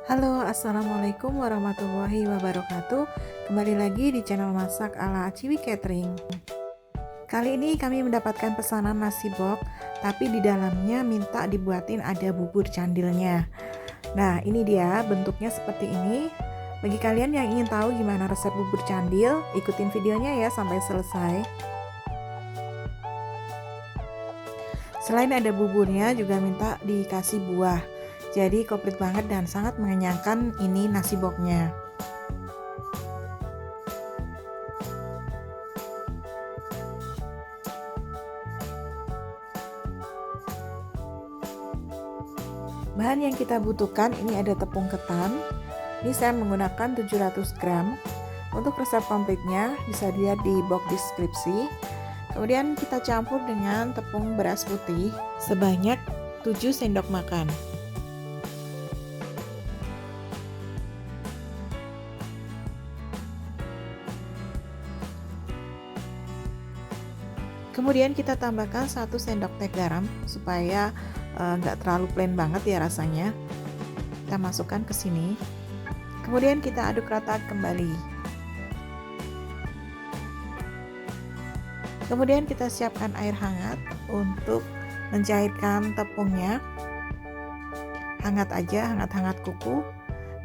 Halo, assalamualaikum warahmatullahi wabarakatuh. Kembali lagi di channel masak ala Ciwi Catering. Kali ini kami mendapatkan pesanan nasi bok, tapi di dalamnya minta dibuatin ada bubur candilnya. Nah, ini dia bentuknya seperti ini. Bagi kalian yang ingin tahu gimana resep bubur candil, ikutin videonya ya sampai selesai. Selain ada buburnya, juga minta dikasih buah. Jadi komplit banget dan sangat mengenyangkan ini nasi boknya. Bahan yang kita butuhkan ini ada tepung ketan. Ini saya menggunakan 700 gram. Untuk resep komplitnya bisa dilihat di box deskripsi. Kemudian kita campur dengan tepung beras putih sebanyak 7 sendok makan. Kemudian kita tambahkan 1 sendok teh garam supaya nggak terlalu plain banget ya rasanya. Kita masukkan ke sini. Kemudian kita aduk rata kembali. Kemudian kita siapkan air hangat untuk mencairkan tepungnya. Hangat aja, hangat-hangat kuku.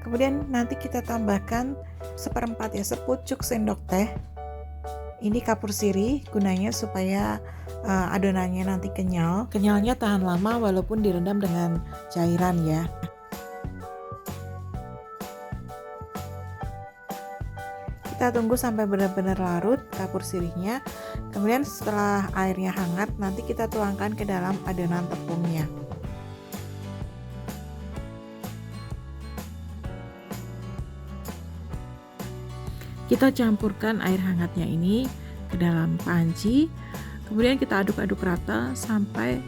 Kemudian nanti kita tambahkan seperempat ya, sepucuk sendok teh. Ini kapur sirih, gunanya supaya adonannya nanti kenyal. Kenyalnya tahan lama walaupun direndam dengan cairan ya. Kita tunggu sampai benar-benar larut kapur sirihnya. Kemudian setelah airnya hangat, nanti kita tuangkan ke dalam adonan tepungnya. Kita campurkan air hangatnya ini ke dalam panci. Kemudian kita aduk-aduk rata sampai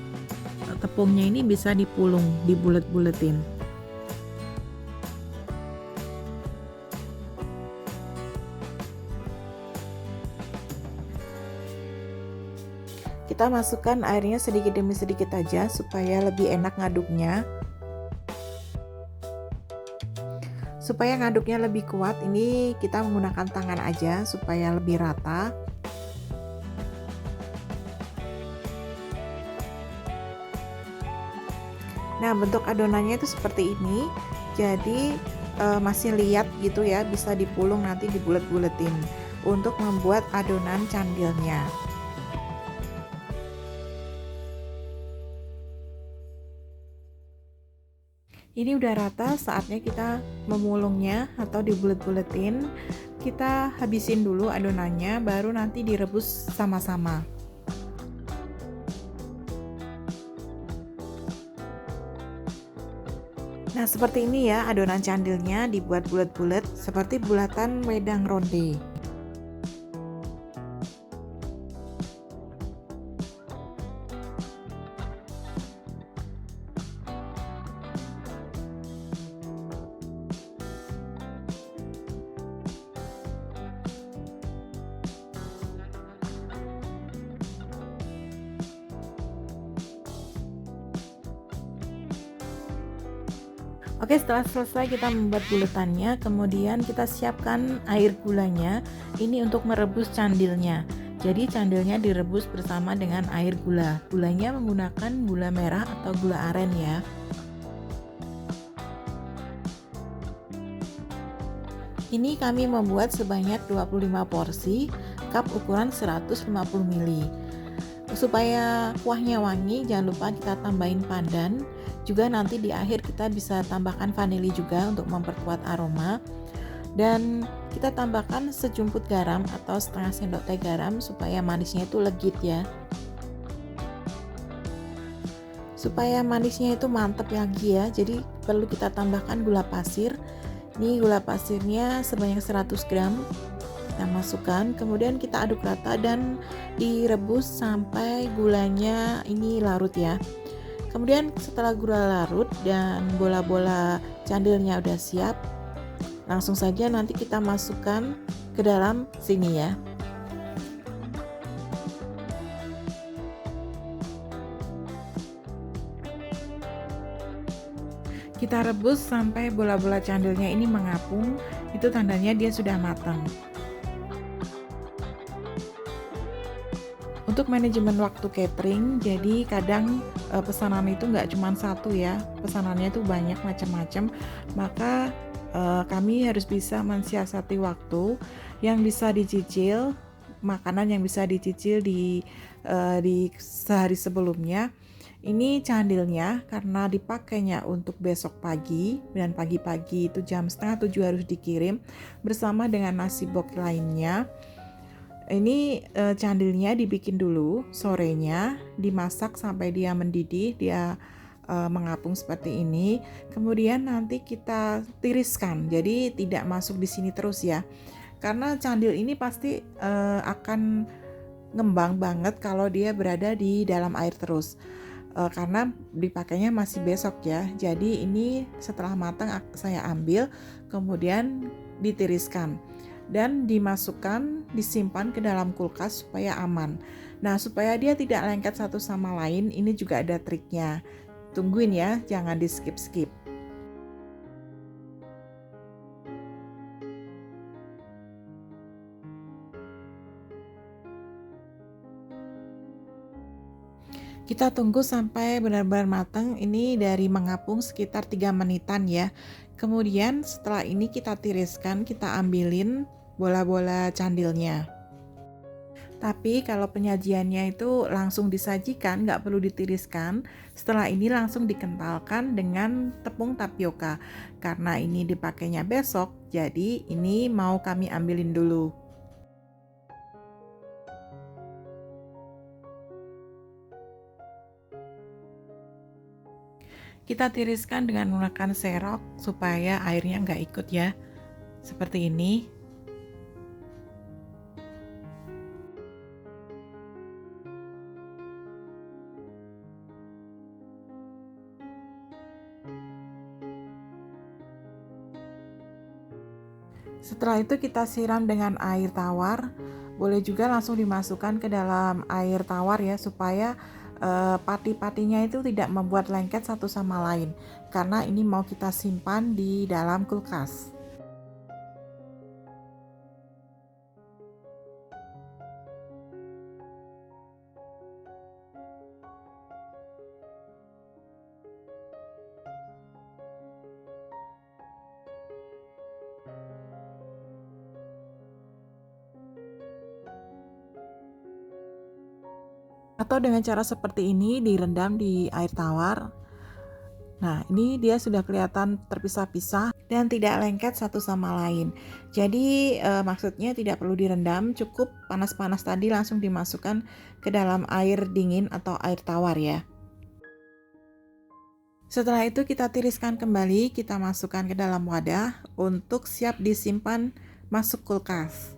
tepungnya ini bisa dipulung, dibulet-buletin. Kita masukkan airnya sedikit demi sedikit aja supaya lebih enak ngaduknya. Supaya ngaduknya lebih kuat, ini kita menggunakan tangan aja supaya lebih rata. Nah, bentuk adonannya itu seperti ini. Jadi masih liat gitu ya, bisa dipulung nanti dibulet-buletin untuk membuat adonan candilnya. Ini udah rata, saatnya kita memulungnya atau dibulet-buletin. Kita habisin dulu adonannya, baru nanti direbus sama-sama. Nah, seperti ini ya adonan candilnya, dibuat bulet-bulet seperti bulatan wedang ronde. Oke, setelah selesai kita membuat buletannya, kemudian kita siapkan air gulanya. Ini untuk merebus candilnya. Jadi candilnya direbus bersama dengan air gula. Gulanya menggunakan gula merah atau gula aren ya. Ini kami membuat sebanyak 25 porsi, cup ukuran 150 ml. Supaya kuahnya wangi, jangan lupa kita tambahin pandan. Juga nanti di akhir kita bisa tambahkan vanili juga untuk memperkuat aroma. Dan kita tambahkan sejumput garam atau setengah sendok teh garam supaya manisnya itu legit ya. Supaya manisnya itu mantep lagi ya, jadi perlu kita tambahkan gula pasir. Ini gula pasirnya sebanyak 100 gram. Kita masukkan, kemudian kita aduk rata dan direbus sampai gulanya ini larut ya. Kemudian setelah gula larut dan bola-bola candilnya udah siap, langsung saja nanti kita masukkan ke dalam sini ya. Kita rebus sampai bola-bola candilnya ini mengapung, itu tandanya dia sudah matang. Untuk manajemen waktu catering, jadi kadang pesanan itu nggak cuma satu ya, pesanannya itu banyak macam-macam, maka kami harus bisa mensiasati waktu yang bisa dicicil, makanan yang bisa dicicil di sehari sebelumnya. Ini candilnya karena dipakainya untuk besok pagi dan pagi-pagi itu jam 6:30 harus dikirim bersama dengan nasi box lainnya. Ini candilnya dibikin dulu sorenya, dimasak sampai dia mendidih, dia mengapung seperti ini. Kemudian nanti kita tiriskan, jadi tidak masuk di sini terus ya. Karena candil ini pasti akan ngembang banget kalau dia berada di dalam air terus. Karena dipakainya masih besok ya. Jadi ini setelah matang saya ambil, kemudian ditiriskan dan dimasukkan, disimpan ke dalam kulkas supaya aman. Nah, supaya dia tidak lengket satu sama lain, ini juga ada triknya. Tungguin ya, jangan di skip-skip. Kita tunggu sampai benar-benar matang, ini dari mengapung sekitar 3 menitan ya. Kemudian setelah ini kita tiriskan, kita ambilin bola-bola candilnya. Tapi kalau penyajiannya itu langsung disajikan, nggak perlu ditiriskan. Setelah ini langsung dikentalkan dengan tepung tapioka. Karena ini dipakainya besok, jadi ini mau kami ambilin dulu. Kita tiriskan dengan menggunakan serok supaya airnya nggak ikut ya, seperti ini. Setelah itu kita siram dengan air tawar, boleh juga langsung dimasukkan ke dalam air tawar ya, supaya pati-patinya itu tidak membuat lengket satu sama lain, karena ini mau kita simpan di dalam kulkas. Atau dengan cara seperti ini, direndam di air tawar. Nah, ini dia sudah kelihatan terpisah-pisah dan tidak lengket satu sama lain. Jadi maksudnya tidak perlu direndam, cukup panas-panas tadi langsung dimasukkan ke dalam air dingin atau air tawar ya. Setelah itu kita tiriskan kembali, kita masukkan ke dalam wadah untuk siap disimpan masuk kulkas.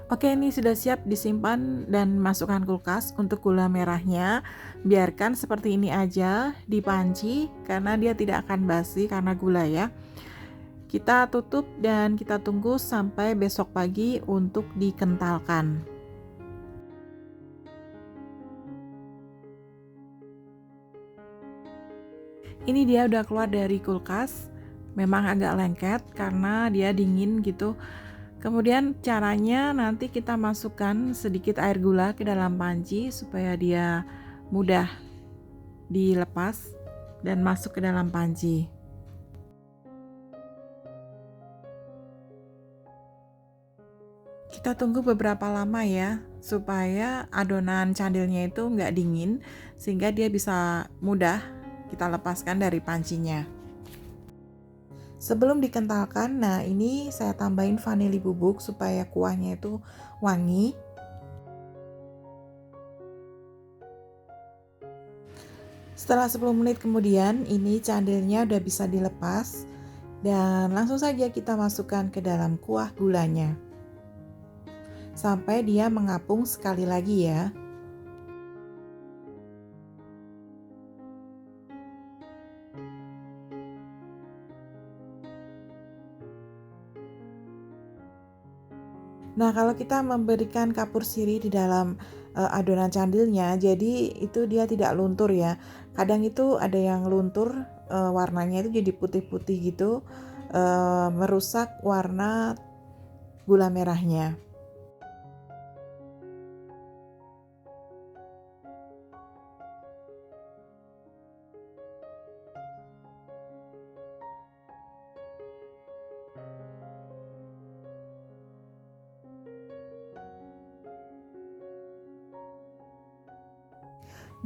Oke, ini sudah siap disimpan dan masukkan kulkas. Untuk gula merahnya, biarkan seperti ini aja di panci karena dia tidak akan basi karena gula ya. Kita tutup dan kita tunggu sampai besok pagi untuk dikentalkan. Ini dia udah keluar dari kulkas. Memang agak lengket karena dia dingin gitu. Kemudian caranya nanti kita masukkan sedikit air gula ke dalam panci supaya dia mudah dilepas dan masuk ke dalam panci. Kita tunggu beberapa lama ya supaya adonan candilnya itu nggak dingin sehingga dia bisa mudah kita lepaskan dari pancinya. Sebelum dikentalkan, nah ini saya tambahin vanili bubuk supaya kuahnya itu wangi. Setelah 10 menit kemudian, ini candilnya udah bisa dilepas dan langsung saja kita masukkan ke dalam kuah gulanya. sampai dia mengapung sekali lagi ya. Nah, kalau kita memberikan kapur sirih di dalam adonan candilnya, jadi itu dia tidak luntur ya. Kadang itu ada yang luntur, warnanya itu jadi putih-putih gitu, merusak warna gula merahnya.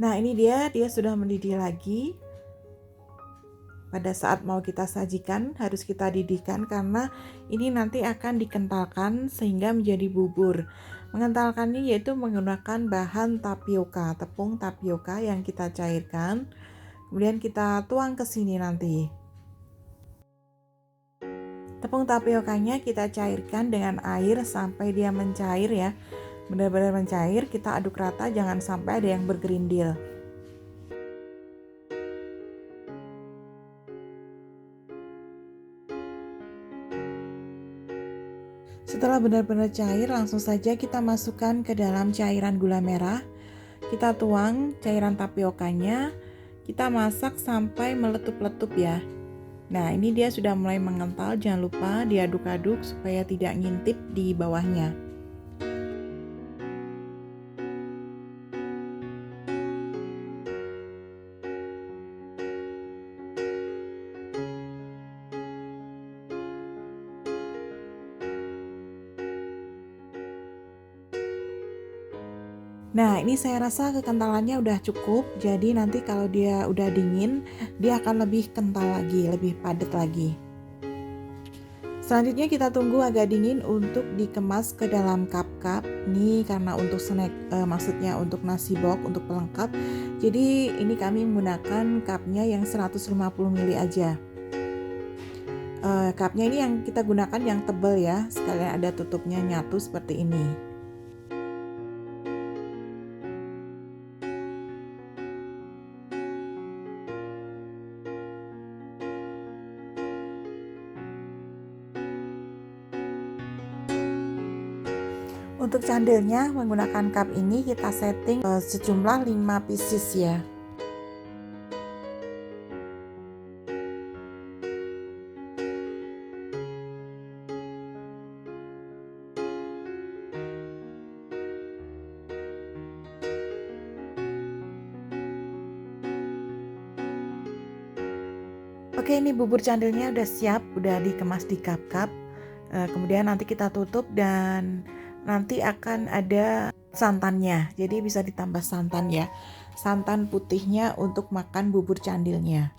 Nah, ini dia sudah mendidih lagi. Pada saat mau kita sajikan harus kita didihkan karena ini nanti akan dikentalkan sehingga menjadi bubur. Mengentalkannya yaitu menggunakan bahan tapioka, tepung tapioka yang kita cairkan. Kemudian kita tuang ke sini nanti. Tepung tapiokanya kita cairkan dengan air sampai dia mencair ya. Benar-benar mencair, kita aduk rata, jangan sampai ada yang bergerindil. Setelah benar-benar cair, langsung saja kita masukkan ke dalam cairan gula merah. Kita tuang cairan tapiokanya, kita masak sampai meletup-letup ya. Nah, ini dia sudah mulai mengental, jangan lupa diaduk-aduk supaya tidak ngintip di bawahnya. Nah, ini saya rasa kekentalannya udah cukup. Jadi nanti kalau dia udah dingin, dia akan lebih kental lagi, lebih padat lagi. Selanjutnya kita tunggu agak dingin untuk dikemas ke dalam cup-cup. Ini karena untuk snack, maksudnya untuk nasi box, untuk pelengkap. Jadi ini kami menggunakan cupnya yang 150 ml aja. Cupnya ini yang kita gunakan yang tebal ya, sekalian ada tutupnya nyatu seperti ini. Untuk candilnya menggunakan cup ini kita setting sejumlah 5 pieces ya. Oke, ini bubur candilnya udah siap, udah dikemas di cup-cup. Kemudian nanti kita tutup dan nanti akan ada santannya. Jadi bisa ditambah santan ya. Santan putihnya untuk makan bubur candilnya.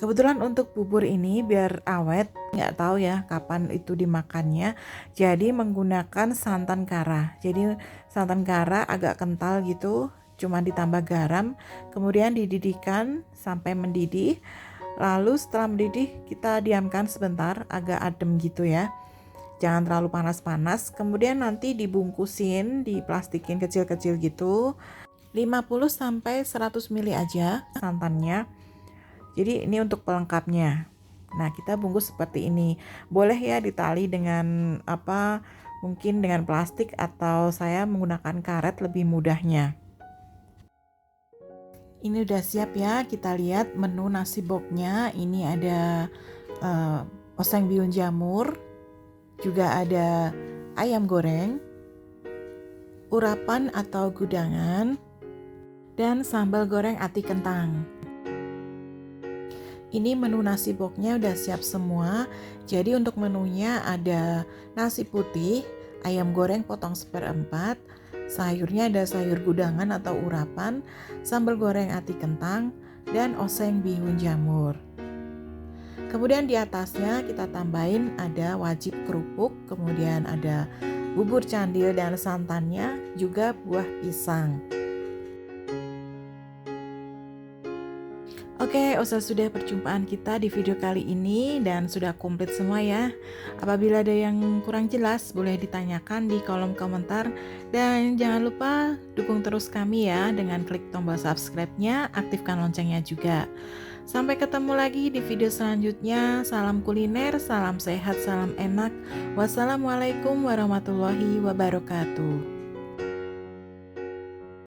Kebetulan untuk bubur ini biar awet, nggak tahu ya kapan itu dimakannya. Jadi menggunakan santan kara. Jadi santan kara agak kental gitu, cuma ditambah garam, kemudian dididihkan sampai mendidih. Lalu setelah mendidih kita diamkan sebentar, agak adem gitu ya. Jangan terlalu panas-panas. Kemudian nanti dibungkusin, diplastikin kecil-kecil gitu. 50 sampai 100 ml aja santannya. Jadi ini untuk pelengkapnya. Nah, kita bungkus seperti ini. Boleh ya ditali dengan mungkin dengan plastik atau saya menggunakan karet lebih mudahnya. Ini udah siap ya, kita lihat menu nasi boxnya. Ini ada oseng bihun jamur, juga ada ayam goreng, urapan atau gudangan, dan sambal goreng ati kentang. Ini menu nasi boxnya udah siap semua. Jadi untuk menunya ada nasi putih, ayam goreng potong seperempat, sayurnya ada sayur gudangan atau urapan, sambal goreng ati kentang, dan oseng bihun jamur. Kemudian di atasnya kita tambahin ada wajib kerupuk, kemudian ada bubur candil dan santannya, juga buah pisang. Oke, Oke, usah sudah perjumpaan kita di video kali ini dan sudah komplit semua ya. Apabila ada yang kurang jelas, boleh ditanyakan di kolom komentar. Dan jangan lupa dukung terus kami ya dengan klik tombol subscribe-nya, aktifkan loncengnya juga. Sampai ketemu lagi di video selanjutnya. Salam kuliner, salam sehat, salam enak. Wassalamualaikum warahmatullahi wabarakatuh.